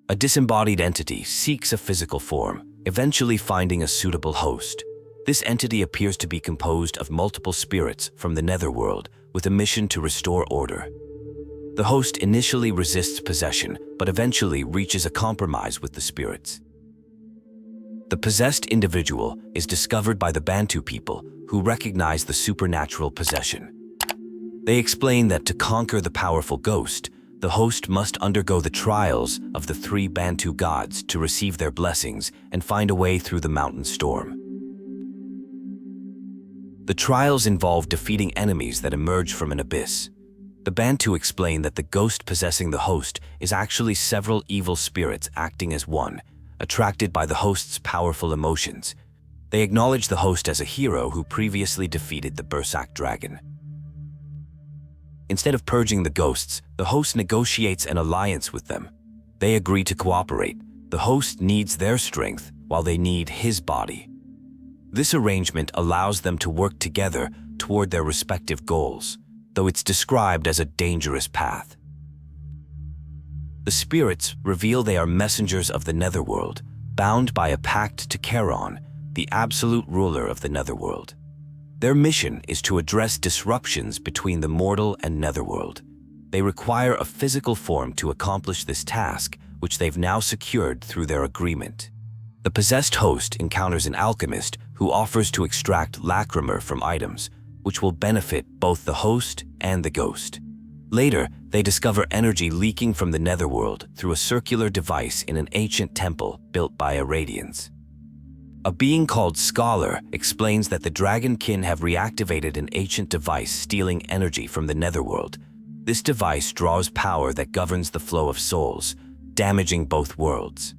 A disembodied entity seeks a physical form, eventually finding a suitable host. This entity appears to be composed of multiple spirits from the Netherworld with a mission to restore order. The host initially resists possession, but eventually reaches a compromise with the spirits. The possessed individual is discovered by the Bantu people, who recognize the supernatural possession. They explain that to conquer the powerful ghost, the host must undergo the trials of the 3 Bantu gods to receive their blessings and find a way through the mountain storm. The trials involve defeating enemies that emerge from an abyss. The Bantu explain that the ghost possessing the host is actually several evil spirits acting as one, attracted by the host's powerful emotions. They acknowledge the host as a hero who previously defeated the Berserker dragon. Instead of purging the ghosts, the host negotiates an alliance with them. They agree to cooperate. The host needs their strength while they need his body. This arrangement allows them to work together toward their respective goals, though it's described as a dangerous path. The spirits reveal they are messengers of the Netherworld, bound by a pact to Kazan, the absolute ruler of the Netherworld. Their mission is to address disruptions between the mortal and Netherworld. They require a physical form to accomplish this task, which they've now secured through their agreement. The possessed host encounters an alchemist who offers to extract lacrimer from items, which will benefit both the host and the ghost. Later, they discover energy leaking from the Netherworld through a circular device in an ancient temple built by Irradians. A being called Scholar explains that the Dragonkin have reactivated an ancient device stealing energy from the Netherworld. This device draws power that governs the flow of souls, damaging both worlds.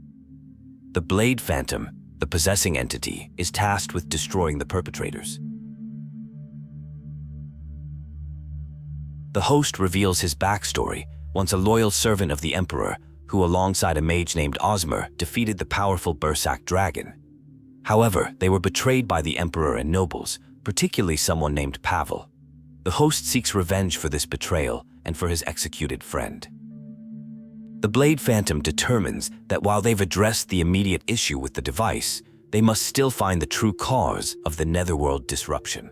The Blade Phantom, the possessing entity, is tasked with destroying the perpetrators. The host reveals his backstory, once a loyal servant of the Emperor, who alongside a mage named Osmer defeated the powerful Berserker dragon. However, they were betrayed by the Emperor and nobles, particularly someone named Pavel. The host seeks revenge for this betrayal and for his executed friend. The Blade Phantom determines that while they've addressed the immediate issue with the device, they must still find the true cause of the Netherworld disruption.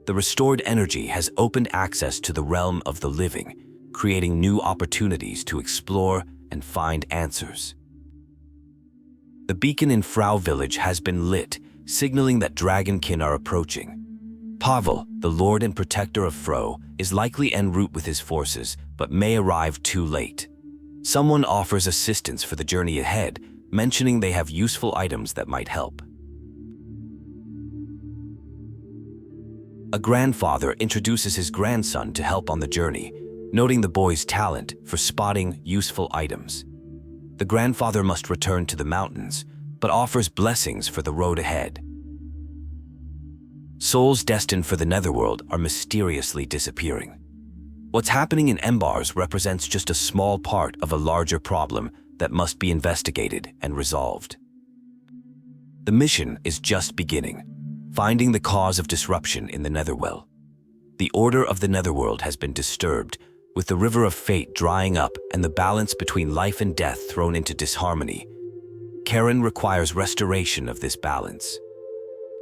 The restored energy has opened access to the realm of the living, creating new opportunities to explore and find answers. The beacon in Frau village has been lit, signaling that Dragonkin are approaching. Pavel, the lord and protector of Frau, is likely en route with his forces, but may arrive too late. Someone offers assistance for the journey ahead, mentioning they have useful items that might help. A grandfather introduces his grandson to help on the journey, noting the boy's talent for spotting useful items. The grandfather must return to the mountains, but offers blessings for the road ahead. Souls destined for the Netherworld are mysteriously disappearing. What's happening in Embars represents just a small part of a larger problem that must be investigated and resolved. The mission is just beginning, finding the cause of disruption in the Netherworld. The order of the Netherworld has been disturbed, with the river of fate drying up and the balance between life and death thrown into disharmony. Kazan requires restoration of this balance.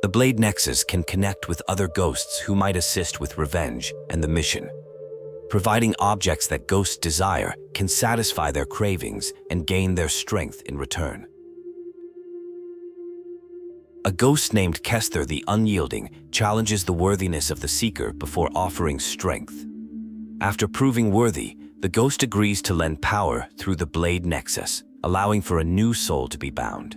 The Blade Nexus can connect with other ghosts who might assist with revenge and the mission. Providing objects that ghosts desire can satisfy their cravings and gain their strength in return. A ghost named Kester the Unyielding challenges the worthiness of the seeker before offering strength. After proving worthy, the ghost agrees to lend power through the Blade Nexus, allowing for a new soul to be bound.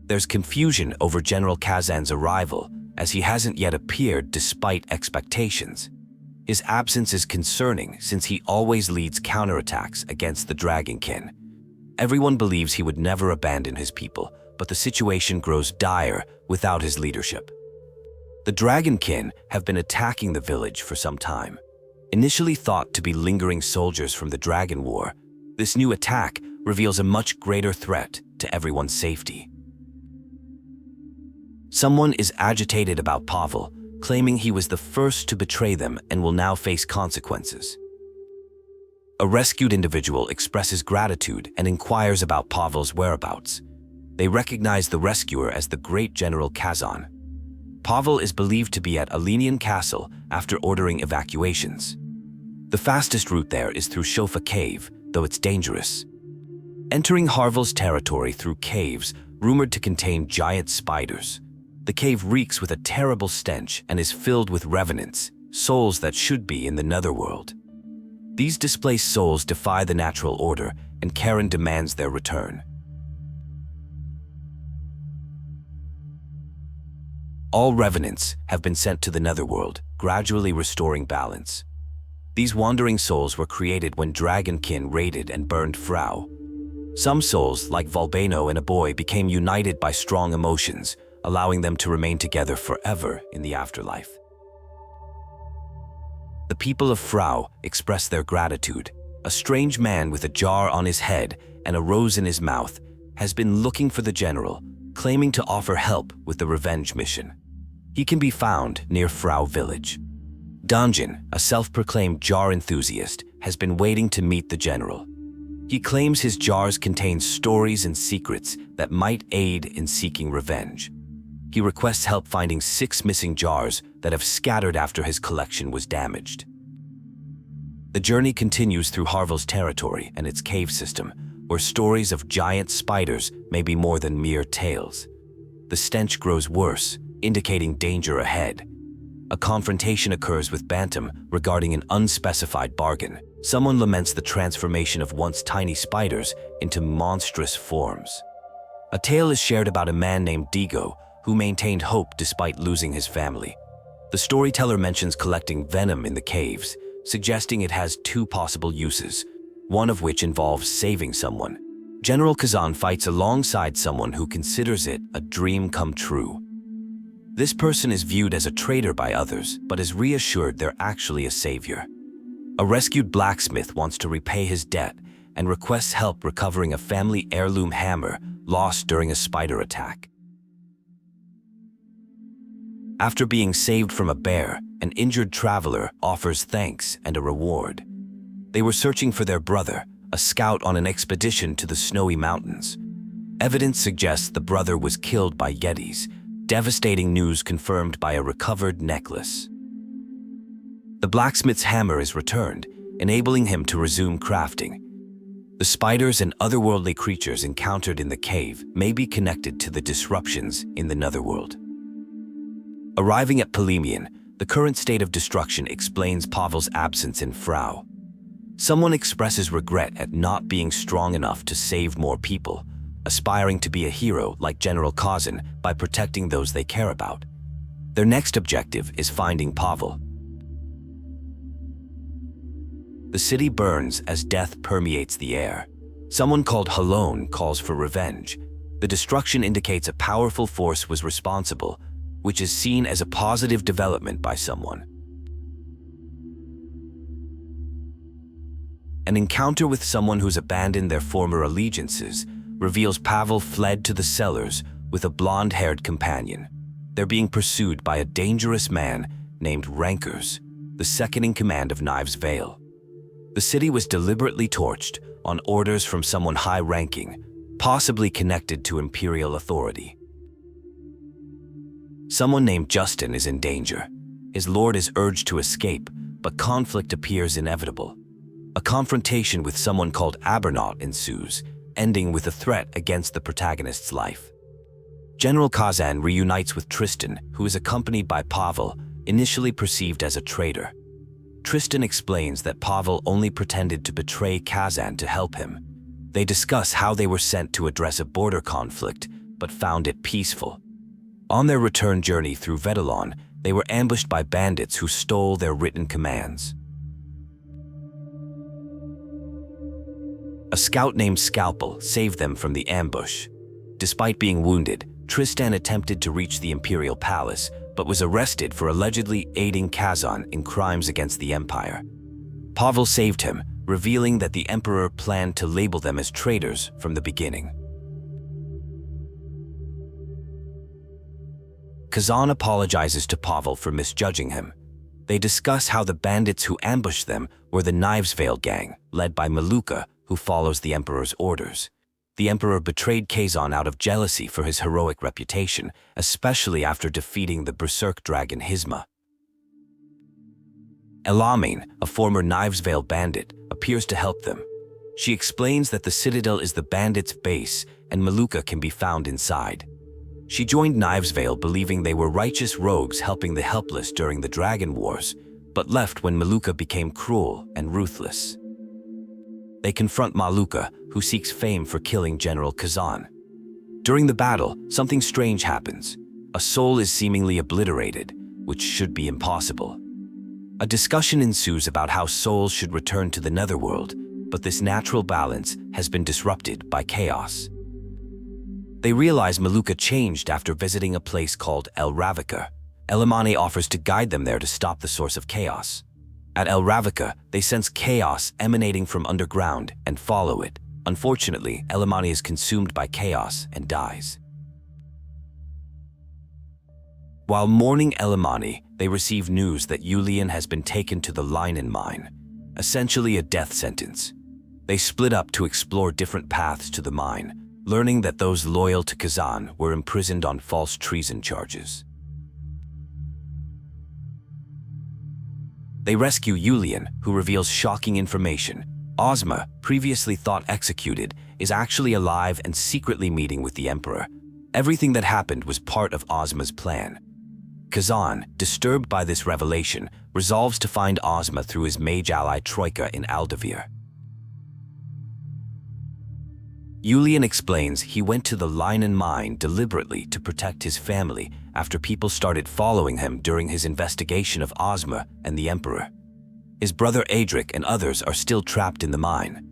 There's confusion over General Khazan's arrival, as he hasn't yet appeared despite expectations. His absence is concerning since he always leads counterattacks against the Dragonkin. Everyone believes he would never abandon his people, but the situation grows dire without his leadership. The Dragonkin have been attacking the village for some time. Initially thought to be lingering soldiers from the Dragon War, this new attack reveals a much greater threat to everyone's safety. Someone is agitated about Pavel, claiming he was the first to betray them and will now face consequences. A rescued individual expresses gratitude and inquires about Pavel's whereabouts. They recognize the rescuer as the Great General Khazan. Pavel is believed to be at Alenian Castle after ordering evacuations. The fastest route there is through Shofa Cave, though it's dangerous. Entering Harvel's territory through caves rumored to contain giant spiders. The cave reeks with a terrible stench and is filled with revenants, souls that should be in the Netherworld. These displaced souls defy the natural order, and Karen demands their return. All revenants have been sent to the Netherworld, gradually restoring balance. These wandering souls were created when Dragonkin raided and burned Frau. Some souls, like Volbano and a boy, became united by strong emotions, allowing them to remain together forever in the afterlife. The people of Frau express their gratitude. A strange man with a jar on his head and a rose in his mouth has been looking for the general, claiming to offer help with the revenge mission. He can be found near Frau village. Dungeon, a self-proclaimed jar enthusiast, has been waiting to meet the general. He claims his jars contain stories and secrets that might aid in seeking revenge. He requests help finding 6 missing jars that have scattered after his collection was damaged. The journey continues through Harvel's territory and its cave system, where stories of giant spiders may be more than mere tales. The stench grows worse, indicating danger ahead. A confrontation occurs with Bantu regarding an unspecified bargain. Someone laments the transformation of once tiny spiders into monstrous forms. A tale is shared about a man named Digo, who maintained hope despite losing his family. The storyteller mentions collecting venom in the caves, suggesting it has 2 possible uses, one of which involves saving someone. General Khazan fights alongside someone who considers it a dream come true. This person is viewed as a traitor by others, but is reassured they're actually a savior. A rescued blacksmith wants to repay his debt and requests help recovering a family heirloom hammer lost during a spider attack. After being saved from a bear, an injured traveler offers thanks and a reward. They were searching for their brother, a scout on an expedition to the snowy mountains. Evidence suggests the brother was killed by Yetis, devastating news confirmed by a recovered necklace. The blacksmith's hammer is returned, enabling him to resume crafting. The spiders and otherworldly creatures encountered in the cave may be connected to the disruptions in the Netherworld. Arriving at Polemian, the current state of destruction explains Pavel's absence in Frau. Someone expresses regret at not being strong enough to save more people, aspiring to be a hero like General Khazan by protecting those they care about. Their next objective is finding Pavel. The city burns as death permeates the air. Someone called Halone calls for revenge. The destruction indicates a powerful force was responsible, which is seen as a positive development by someone. An encounter with someone who's abandoned their former allegiances reveals Pavel fled to the cellars with a blonde-haired companion. They're being pursued by a dangerous man named Rankers, the second-in-command of Knives Vale. The city was deliberately torched on orders from someone high-ranking, possibly connected to imperial authority. Someone named Justin is in danger. His lord is urged to escape, but conflict appears inevitable. A confrontation with someone called Abernaut ensues, ending with a threat against the protagonist's life. General Khazan reunites with Tristan, who is accompanied by Pavel, initially perceived as a traitor. Tristan explains that Pavel only pretended to betray Kazan to help him. They discuss how they were sent to address a border conflict, but found it peaceful. On their return journey through Vedalon, they were ambushed by bandits who stole their written commands. A scout named Scalpel saved them from the ambush. Despite being wounded, Tristan attempted to reach the Imperial Palace, but was arrested for allegedly aiding Kazan in crimes against the Empire. Pavel saved him, revealing that the Emperor planned to label them as traitors from the beginning. Kazan apologizes to Pavel for misjudging him. They discuss how the bandits who ambushed them were the Knivesvale gang, led by Maluka, who follows the Emperor's orders. The Emperor betrayed Khazan out of jealousy for his heroic reputation, especially after defeating the Berserk dragon Hisma. Elamine, a former Knivesvale bandit, appears to help them. She explains that the Citadel is the bandits' base and Maluka can be found inside. She joined Knivesvale believing they were righteous rogues helping the helpless during the Dragon Wars, but left when Maluka became cruel and ruthless. They confront Maluka, who seeks fame for killing General Khazan. During the battle, something strange happens. A soul is seemingly obliterated, which should be impossible. A discussion ensues about how souls should return to the Netherworld, but this natural balance has been disrupted by chaos. They realize Maluka changed after visiting a place called El Ravica. Elamane offers to guide them there to stop the source of chaos. At El Ravica, they sense chaos emanating from underground and follow it. Unfortunately, Elamane is consumed by chaos and dies. While mourning Elamane, they receive news that Yulian has been taken to the Linen mine, essentially a death sentence. They split up to explore different paths to the mine, learning that those loyal to Kazan were imprisoned on false treason charges. They rescue Yulian, who reveals shocking information. Osma, previously thought executed, is actually alive and secretly meeting with the Emperor. Everything that happened was part of Osma's plan. Kazan, disturbed by this revelation, resolves to find Osma through his mage ally Troika in Aldavir. Yulian explains he went to the Linen mine deliberately to protect his family after people started following him during his investigation of Osmer and the Emperor. His brother Adric and others are still trapped in the mine.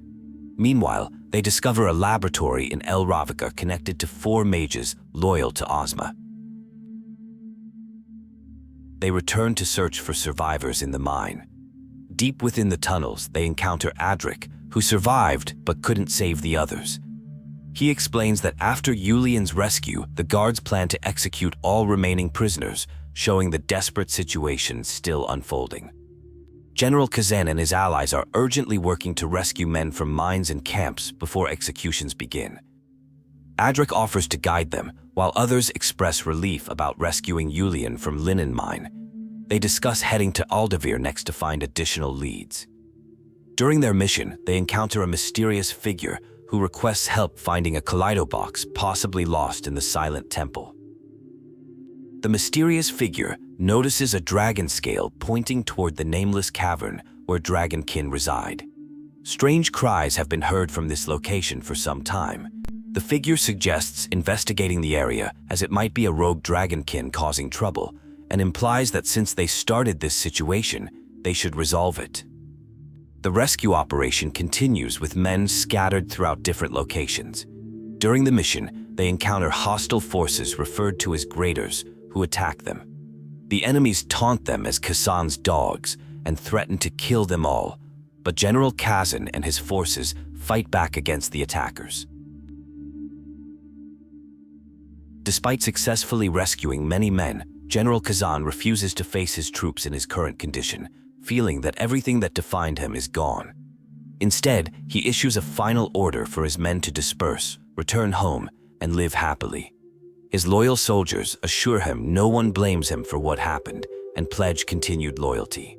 Meanwhile, they discover a laboratory in El Ravica connected to 4 mages loyal to Osma. They return to search for survivors in the mine. Deep within the tunnels, they encounter Adric, who survived but couldn't save the others. He explains that after Yulian's rescue, the guards plan to execute all remaining prisoners, showing the desperate situation still unfolding. General Khazan and his allies are urgently working to rescue men from mines and camps before executions begin. Adric offers to guide them, while others express relief about rescuing Yulian from Linen mine. They discuss heading to Aldavir next to find additional leads. During their mission, they encounter a mysterious figure who requests help finding a Kaleido box possibly lost in the Silent Temple. The mysterious figure notices a dragon scale pointing toward the nameless cavern where dragonkin reside. Strange cries have been heard from this location for some time. The figure suggests investigating the area as it might be a rogue dragonkin causing trouble, and implies that since they started this situation, they should resolve it. The rescue operation continues with men scattered throughout different locations. During the mission, they encounter hostile forces referred to as Graders, who attack them. The enemies taunt them as Khazan's dogs and threaten to kill them all, but General Khazan and his forces fight back against the attackers. Despite successfully rescuing many men, General Khazan refuses to face his troops in his current condition, feeling that everything that defined him is gone. Instead, he issues a final order for his men to disperse, return home, and live happily. His loyal soldiers assure him no one blames him for what happened and pledge continued loyalty.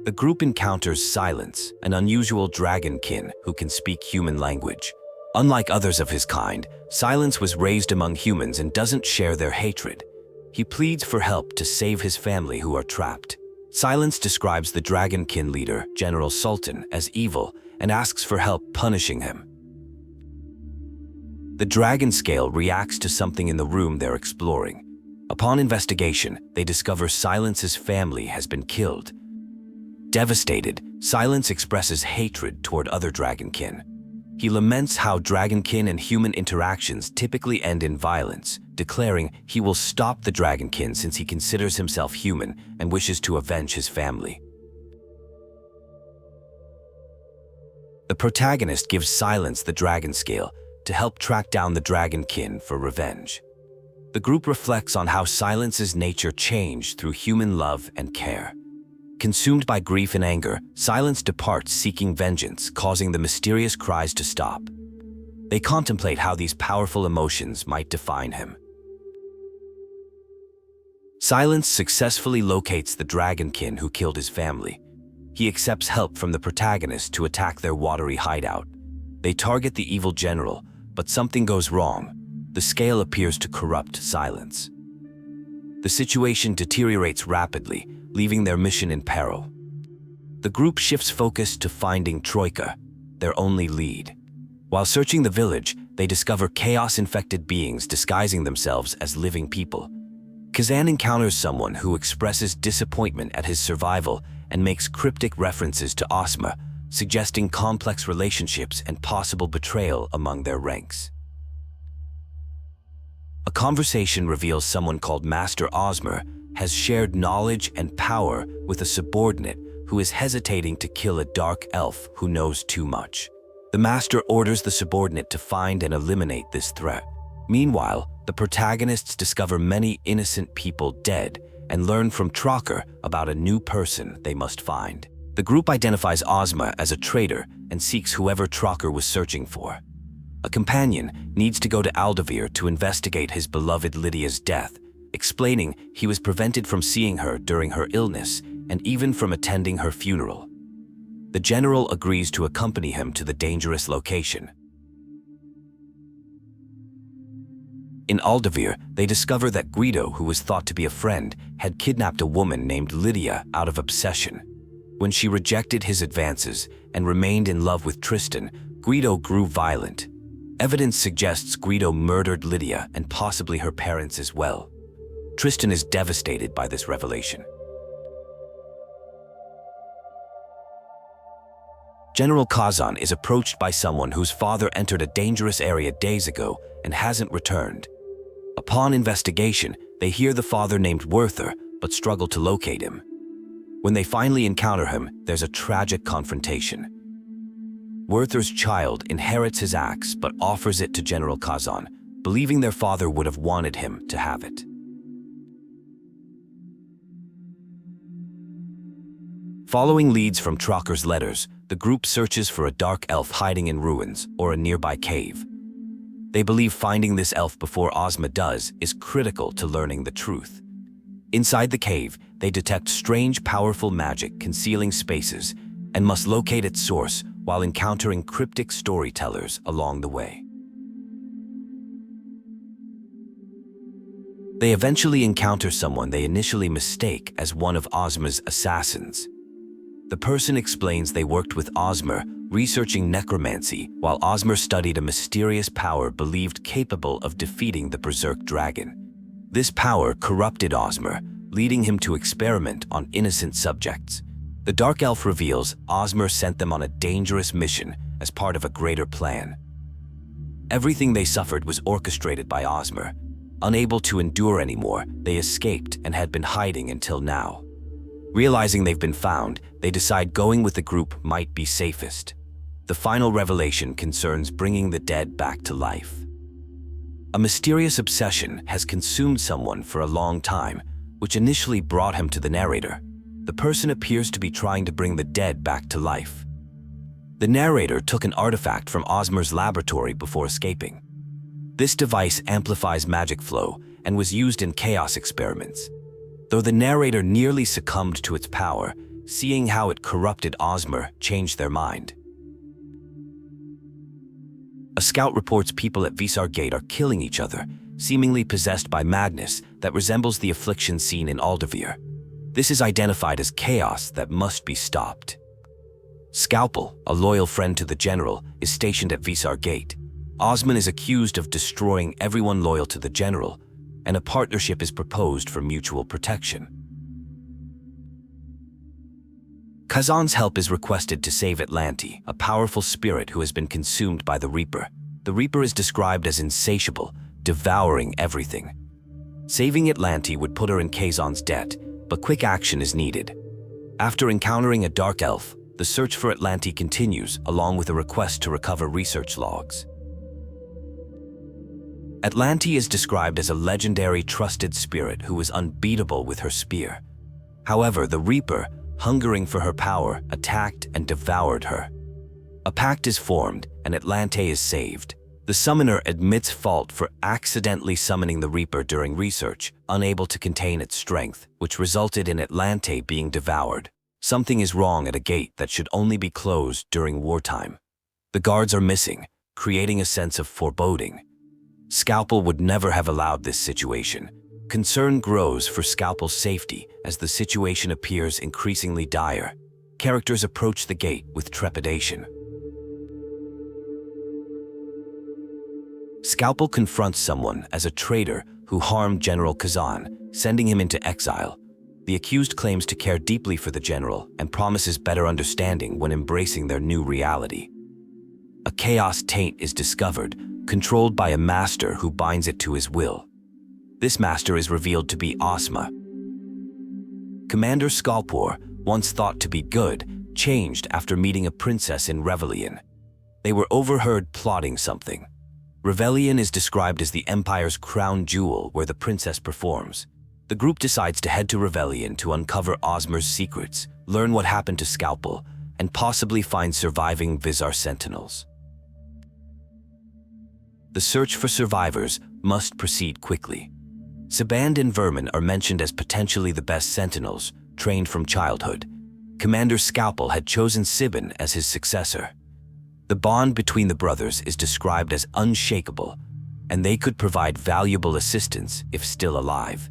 The group encounters Silence, an unusual dragonkin who can speak human language. Unlike others of his kind, Silence was raised among humans and doesn't share their hatred. He pleads for help to save his family who are trapped. Silence describes the dragonkin leader, General Sultan, as evil and asks for help punishing him. The dragon scale reacts to something in the room they're exploring. Upon investigation, they discover Silence's family has been killed. Devastated, Silence expresses hatred toward other dragonkin. He laments how dragonkin and human interactions typically end in violence, declaring he will stop the dragonkin since he considers himself human and wishes to avenge his family. The protagonist gives Silence the dragon scale to help track down the dragonkin for revenge. The group reflects on how Silence's nature changed through human love and care. Consumed by grief and anger, Silence departs seeking vengeance, causing the mysterious cries to stop. They contemplate how these powerful emotions might define him. Silence successfully locates the dragonkin who killed his family. He accepts help from the protagonist to attack their watery hideout. They target the evil general, but something goes wrong. The scale appears to corrupt Silence. The situation deteriorates rapidly, leaving their mission in peril. The group shifts focus to finding Troika, their only lead. While searching the village, they discover chaos-infected beings disguising themselves as living people. Khazan encounters someone who expresses disappointment at his survival and makes cryptic references to Osma, suggesting complex relationships and possible betrayal among their ranks. A conversation reveals someone called Master Osmer has shared knowledge and power with a subordinate who is hesitating to kill a dark elf who knows too much. The master orders the subordinate to find and eliminate this threat. Meanwhile, the protagonists discover many innocent people dead and learn from Troika about a new person they must find. The group identifies Osma as a traitor and seeks whoever Troika was searching for. A companion needs to go to Aldavir to investigate his beloved Lydia's death, explaining he was prevented from seeing her during her illness and even from attending her funeral. The general agrees to accompany him to the dangerous location. In Aldavir, they discover that Guido, who was thought to be a friend, had kidnapped a woman named Lydia out of obsession. When she rejected his advances and remained in love with Tristan, Guido grew violent. Evidence suggests Guido murdered Lydia and possibly her parents as well. Tristan is devastated by this revelation. General Khazan is approached by someone whose father entered a dangerous area days ago and hasn't returned. Upon investigation, they hear the father named Werther, but struggle to locate him. When they finally encounter him, there's a tragic confrontation. Werther's child inherits his axe but offers it to General Khazan, believing their father would have wanted him to have it. Following leads from Troika's letters, the group searches for a dark elf hiding in ruins or a nearby cave. They believe finding this elf before Osma does is critical to learning the truth. Inside the cave, they detect strange, powerful magic concealing spaces and must locate its source while encountering cryptic storytellers along the way. They eventually encounter someone they initially mistake as one of Osma's assassins. The person explains they worked with Osmer, researching necromancy, while Osmer studied a mysterious power believed capable of defeating the Berserk dragon. This power corrupted Osmer, leading him to experiment on innocent subjects. The Dark Elf reveals Osmer sent them on a dangerous mission as part of a greater plan. Everything they suffered was orchestrated by Osmer. Unable to endure anymore, they escaped and had been hiding until now. Realizing they've been found, they decide going with the group might be safest. The final revelation concerns bringing the dead back to life. A mysterious obsession has consumed someone for a long time, which initially brought him to the narrator. The person appears to be trying to bring the dead back to life. The narrator took an artifact from Osmer's laboratory before escaping. This device amplifies magic flow and was used in chaos experiments. Though the narrator nearly succumbed to its power, seeing how it corrupted Osmer changed their mind. A scout reports people at Visar Gate are killing each other, seemingly possessed by madness that resembles the affliction seen in Aldavir. This is identified as chaos that must be stopped. Scalpel, a loyal friend to the general, is stationed at Visar Gate. Osman is accused of destroying everyone loyal to the general, and a partnership is proposed for mutual protection. Kazan's help is requested to save Atlanti, a powerful spirit who has been consumed by the Reaper. The Reaper is described as insatiable, devouring everything. Saving Atlanti would put her in Kazan's debt, but quick action is needed. After encountering a dark elf, the search for Atlanti continues, along with a request to recover research logs. Atlante is described as a legendary trusted spirit who is unbeatable with her spear. However, the Reaper, hungering for her power, attacked and devoured her. A pact is formed, and Atlante is saved. The summoner admits fault for accidentally summoning the Reaper during research, unable to contain its strength, which resulted in Atlante being devoured. Something is wrong at a gate that should only be closed during wartime. The guards are missing, creating a sense of foreboding. Scalpel would never have allowed this situation. Concern grows for Scalpel's safety as the situation appears increasingly dire. Characters approach the gate with trepidation. Scalpel confronts someone as a traitor who harmed General Khazan, sending him into exile. The accused claims to care deeply for the general and promises better understanding when embracing their new reality. A chaos taint is discovered, controlled by a master who binds it to his will. This master is revealed to be Osma. Commander Scalpor, once thought to be good, changed after meeting a princess in Revelation. They were overheard plotting something. Revelation is described as the Empire's crown jewel where the princess performs. The group decides to head to Revelation to uncover Osmer's secrets, learn what happened to Scalpel, and possibly find surviving Vizar sentinels. The search for survivors must proceed quickly. Saband and Vermin are mentioned as potentially the best sentinels, trained from childhood. Commander Scalpel had chosen Sibin as his successor. The bond between the brothers is described as unshakable, and they could provide valuable assistance if still alive.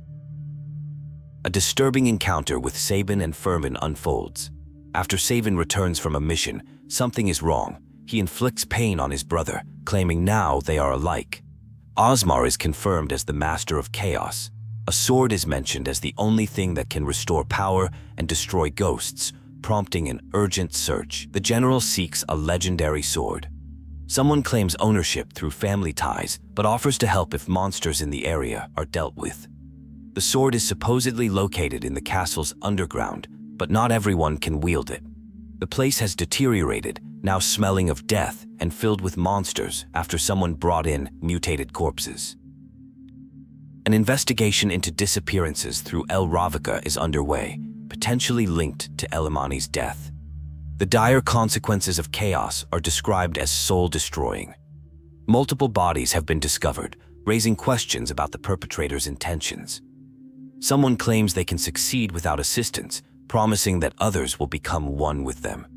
A disturbing encounter with Sabin and Vermin unfolds. After Sabin returns from a mission, something is wrong. He inflicts pain on his brother, claiming now they are alike. Osmer is confirmed as the Master of Chaos. A sword is mentioned as the only thing that can restore power and destroy ghosts, prompting an urgent search. The general seeks a legendary sword. Someone claims ownership through family ties, but offers to help if monsters in the area are dealt with. The sword is supposedly located in the castle's underground, but not everyone can wield it. The place has deteriorated, now smelling of death and filled with monsters after someone brought in mutated corpses. An investigation into disappearances through El Ravica is underway, potentially linked to Elimani's death. The dire consequences of chaos are described as soul-destroying. Multiple bodies have been discovered, raising questions about the perpetrator's intentions. Someone claims they can succeed without assistance, promising that others will become one with them.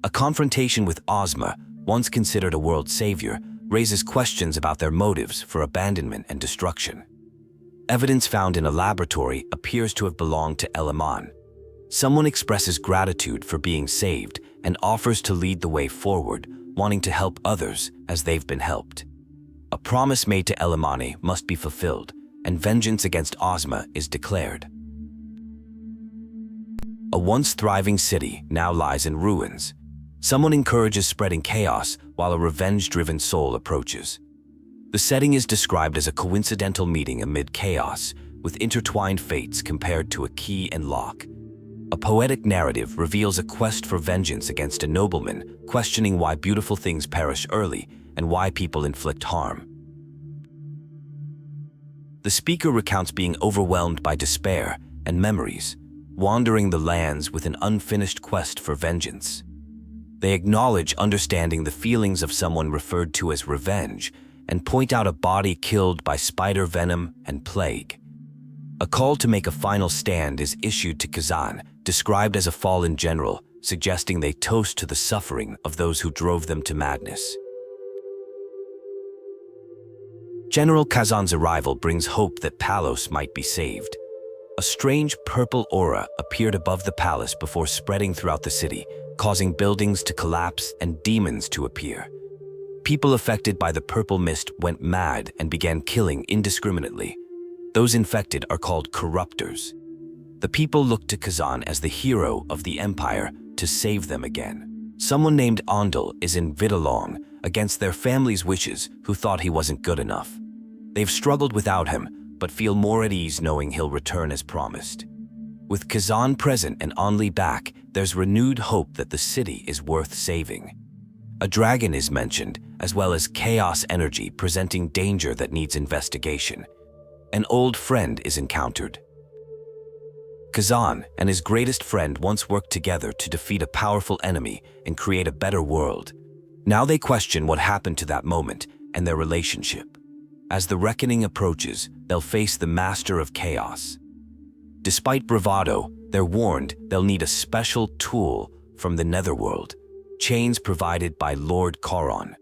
A confrontation with Osma, once considered a world savior, raises questions about their motives for abandonment and destruction. Evidence found in a laboratory appears to have belonged to Eliman. Someone expresses gratitude for being saved and offers to lead the way forward, wanting to help others as they've been helped. A promise made to Elimani must be fulfilled, and vengeance against Osma is declared. A once thriving city now lies in ruins. Someone encourages spreading chaos while a revenge-driven soul approaches. The setting is described as a coincidental meeting amid chaos, with intertwined fates compared to a key and lock. A poetic narrative reveals a quest for vengeance against a nobleman, questioning why beautiful things perish early and why people inflict harm. The speaker recounts being overwhelmed by despair and memories, wandering the lands with an unfinished quest for vengeance. They acknowledge understanding the feelings of someone referred to as revenge and point out a body killed by spider venom and plague. A call to make a final stand is issued to Kazan, described as a fallen general, suggesting they toast to the suffering of those who drove them to madness. General Khazan's arrival brings hope that Palos might be saved. A strange purple aura appeared above the palace before spreading throughout the city, causing buildings to collapse and demons to appear. People affected by the purple mist went mad and began killing indiscriminately. Those infected are called corruptors. The people looked to Khazan as the hero of the empire to save them again. Someone named Ondel is in Vitalong against their family's wishes who thought he wasn't good enough. They've struggled without him, but feel more at ease knowing he'll return as promised. With Kazan present and Onli back, there's renewed hope that the city is worth saving. A dragon is mentioned, as well as chaos energy presenting danger that needs investigation. An old friend is encountered. Kazan and his greatest friend once worked together to defeat a powerful enemy and create a better world. Now they question what happened to that moment and their relationship. As the reckoning approaches, they'll face the master of chaos. Despite bravado, they're warned they'll need a special tool from the Netherworld, chains provided by Lord Khazan.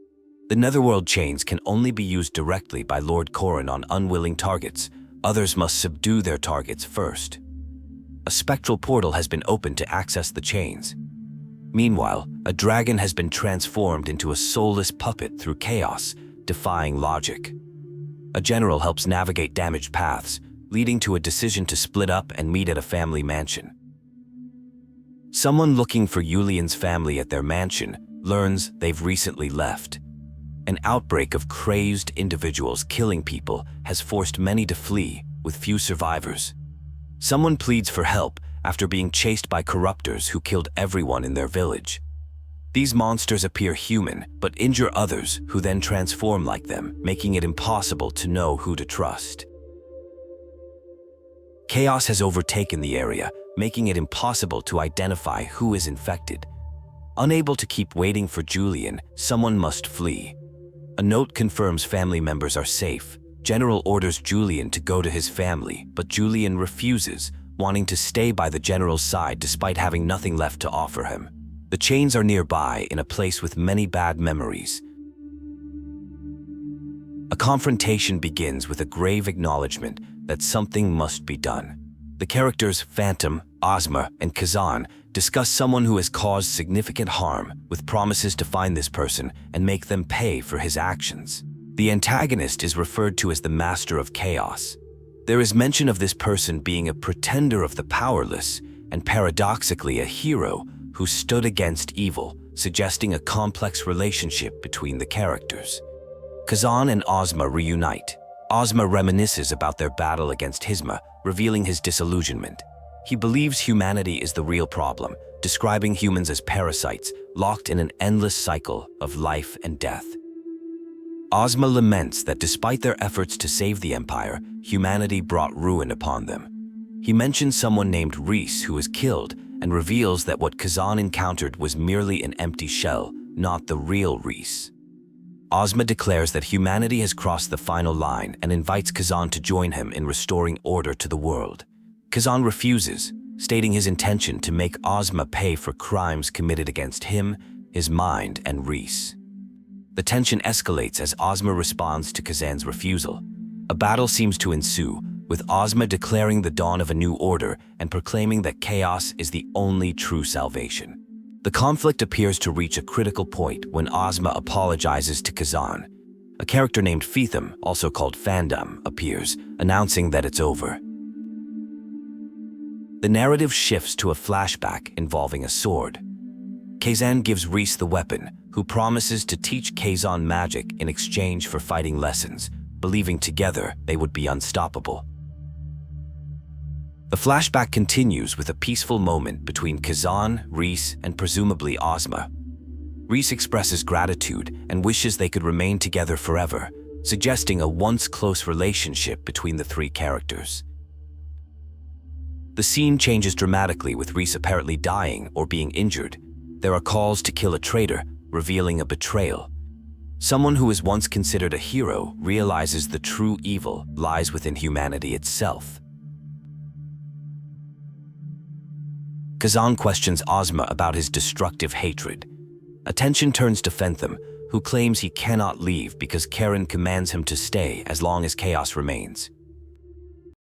The Netherworld chains can only be used directly by Lord Khazan on unwilling targets. Others must subdue their targets first. A spectral portal has been opened to access the chains. Meanwhile, a dragon has been transformed into a soulless puppet through chaos, defying logic. A general helps navigate damaged paths, leading to a decision to split up and meet at a family mansion. Someone looking for Yulian's family at their mansion learns they've recently left. An outbreak of crazed individuals killing people has forced many to flee, with few survivors. Someone pleads for help after being chased by corruptors who killed everyone in their village. These monsters appear human, but injure others who then transform like them, making it impossible to know who to trust. Chaos has overtaken the area, making it impossible to identify who is infected. Unable to keep waiting for Julian, someone must flee. A note confirms family members are safe. General orders Julian to go to his family, but Julian refuses, wanting to stay by the general's side despite having nothing left to offer him. The chains are nearby in a place with many bad memories. A confrontation begins with a grave acknowledgement that something must be done. The characters Phantom, Osmer, and Kazan discuss someone who has caused significant harm, with promises to find this person and make them pay for his actions. The antagonist is referred to as the Master of Chaos. There is mention of this person being a pretender of the powerless and paradoxically a hero who stood against evil, suggesting a complex relationship between the characters. Kazan and Osma reunite. Osma reminisces about their battle against Hisma, revealing his disillusionment. He believes humanity is the real problem, describing humans as parasites, locked in an endless cycle of life and death. Osma laments that despite their efforts to save the Empire, humanity brought ruin upon them. He mentions someone named Reese who was killed and reveals that what Khazan encountered was merely an empty shell, not the real Reese. Osma declares that humanity has crossed the final line and invites Khazan to join him in restoring order to the world. Khazan refuses, stating his intention to make Osma pay for crimes committed against him, his mind, and Reese. The tension escalates as Osma responds to Khazan's refusal. A battle seems to ensue, with Osma declaring the dawn of a new order and proclaiming that chaos is the only true salvation. The conflict appears to reach a critical point when Osma apologizes to Khazan. A character named Phantom, also called Phantom, appears, announcing that it's over. The narrative shifts to a flashback involving a sword. Khazan gives Reese the weapon, who promises to teach Khazan magic in exchange for fighting lessons, believing together they would be unstoppable. The flashback continues with a peaceful moment between Khazan, Reese, and presumably Osma. Reese expresses gratitude and wishes they could remain together forever, suggesting a once close relationship between the three characters. The scene changes dramatically with Reese apparently dying or being injured. There are calls to kill a traitor, revealing a betrayal. Someone who was once considered a hero realizes the true evil lies within humanity itself. Khazan questions Osma about his destructive hatred. Attention turns to Phantom, who claims he cannot leave because Karen commands him to stay as long as chaos remains.